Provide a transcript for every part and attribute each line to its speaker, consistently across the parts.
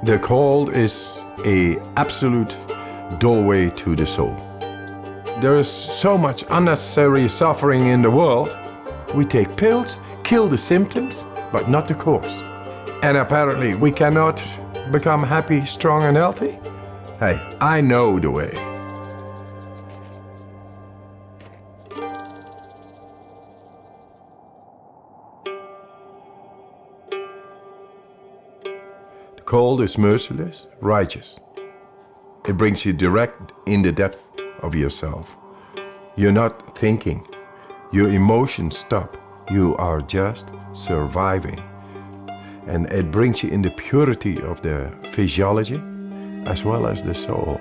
Speaker 1: The cold is an absolute doorway to the soul. There is so much unnecessary suffering in the world. We take pills, kill the symptoms, but not the cause. And apparently we cannot become happy, strong and healthy? Hey, I know the way. The cold is merciless, righteous. It brings you direct in the depth of yourself. You're not thinking. Your emotions stop. You are just surviving. And it brings you in the purity of the physiology as well as the soul.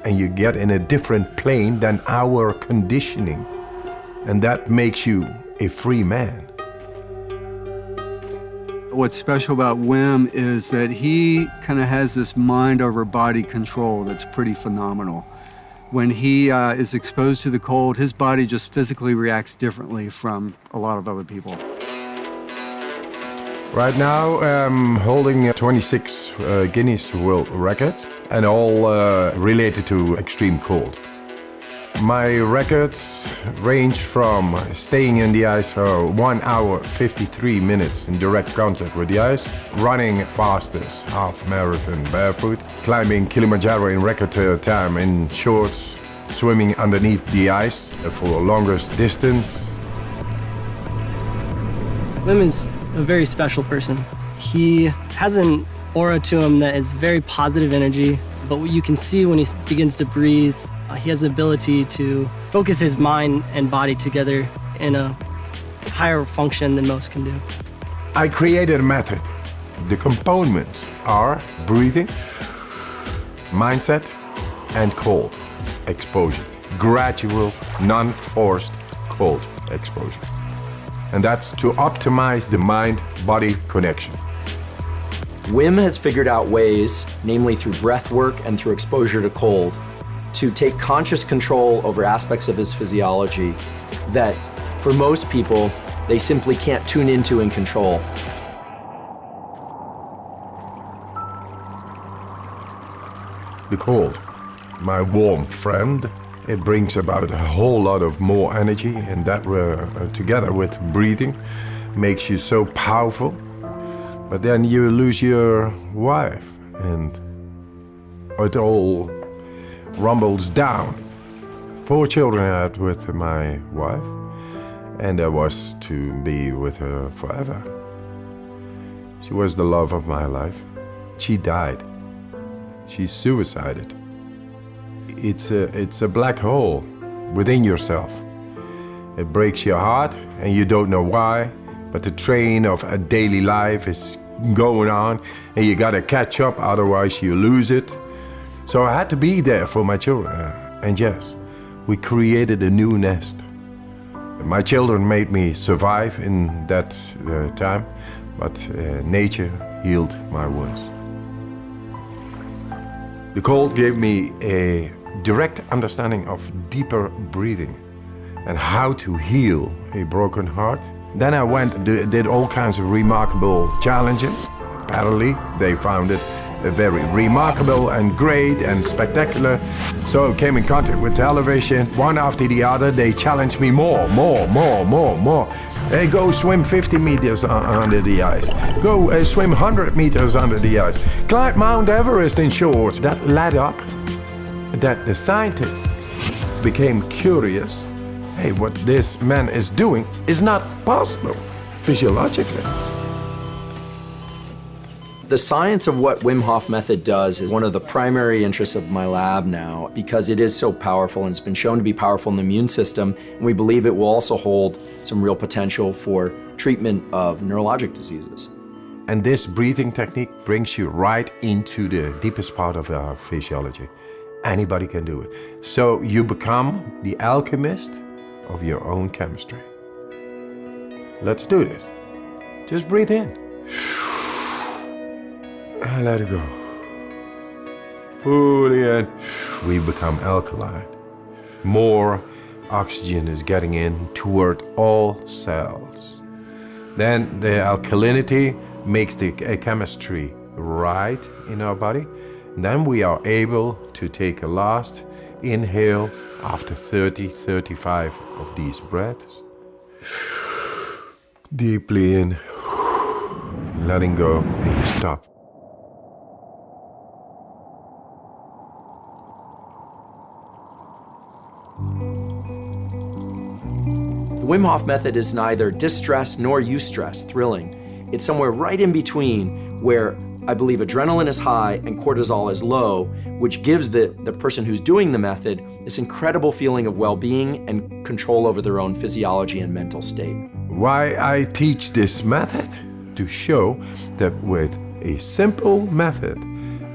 Speaker 1: And you get in a different plane than our conditioning. And that makes you a free man.
Speaker 2: What's special about Wim is that he kind of has this mind over body control that's pretty phenomenal. When he is exposed to the cold, his body just physically reacts differently from a lot of other people.
Speaker 1: Right now, I'm holding 26 Guinness World Records, and all related to extreme cold. My records range from staying in the ice for 1 hour, 53 minutes in direct contact with the ice, running fastest half marathon barefoot, climbing Kilimanjaro in record time in shorts, swimming underneath the ice for the longest distance.
Speaker 3: Wim is a very special person. He has an aura to him that is very positive energy, but what you can see when he begins to breathe, he has the ability to focus his mind and body together in a higher function than most can do.
Speaker 1: I created a method. The components are breathing, mindset, and cold exposure. Gradual, non-forced cold exposure. And that's to optimize the mind-body connection.
Speaker 4: Wim has figured out ways, namely through breath work and through exposure to cold, to take conscious control over aspects of his physiology that, for most people, they simply can't tune into and control.
Speaker 1: The cold, my warm friend, it brings about a whole lot of more energy, and that together with breathing makes you so powerful. But then you lose your wife and it all rumbles down. 4 children I had with my wife, and I was to be with her forever. She was the love of my life. She died. She suicided. It's a black hole within yourself. It breaks your heart and you don't know why, but the train of a daily life is going on and you gotta catch up, otherwise you lose it. So I had to be there for my children. And yes, we created a new nest. My children made me survive in that time, but nature healed my wounds. The cold gave me a direct understanding of deeper breathing and how to heal a broken heart. Then I went and did all kinds of remarkable challenges. Apparently, they found it very remarkable and great and spectacular. So I came in contact with television. One after the other, they challenged me more. Hey, go swim 50 meters under the ice. Go swim 100 meters under the ice. Climb Mount Everest in shorts. That led up that the scientists became curious. Hey, what this man is doing is not possible physiologically.
Speaker 4: The science of what Wim Hof method does is one of the primary interests of my lab now, because it is so powerful and it's been shown to be powerful in the immune system, and we believe it will also hold some real potential for treatment of neurologic diseases.
Speaker 1: And this breathing technique brings you right into the deepest part of our physiology. Anybody can do it. So you become the alchemist of your own chemistry. Let's do this. Just breathe in. And let it go. Fully in. We become alkaline. More oxygen is getting in toward all cells. Then the alkalinity makes the chemistry right in our body. Then we are able to take a last inhale after 35 of these breaths. Deeply in, letting go, and you stop.
Speaker 4: The Wim Hof method is neither distress nor eustress, thrilling. It's somewhere right in between where I believe adrenaline is high and cortisol is low, which gives the person who's doing the method this incredible feeling of well-being and control over their own physiology and mental state.
Speaker 1: Why I teach this method? To show that with a simple method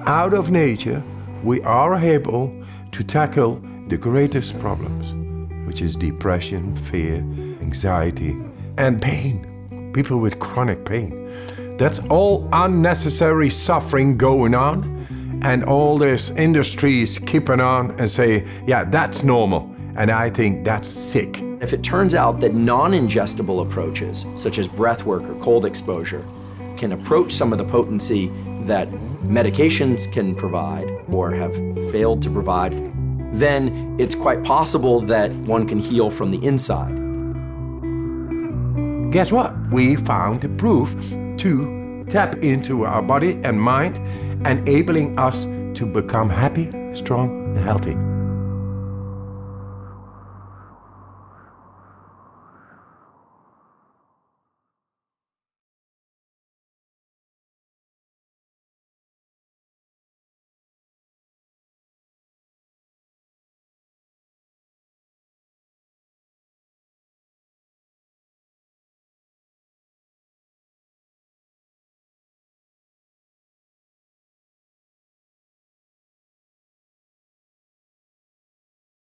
Speaker 1: out of nature, we are able to tackle the greatest problems, which is depression, fear, anxiety, and pain. People with chronic pain. That's all unnecessary suffering going on, and all this industries keeping on and say, yeah, that's normal, and I think that's sick.
Speaker 4: If it turns out that non-ingestible approaches, such as breath work or cold exposure, can approach some of the potency that medications can provide or have failed to provide, then it's quite possible that one can heal from the inside.
Speaker 1: Guess what? We found the proof to tap into our body and mind, enabling us to become happy, strong, and healthy.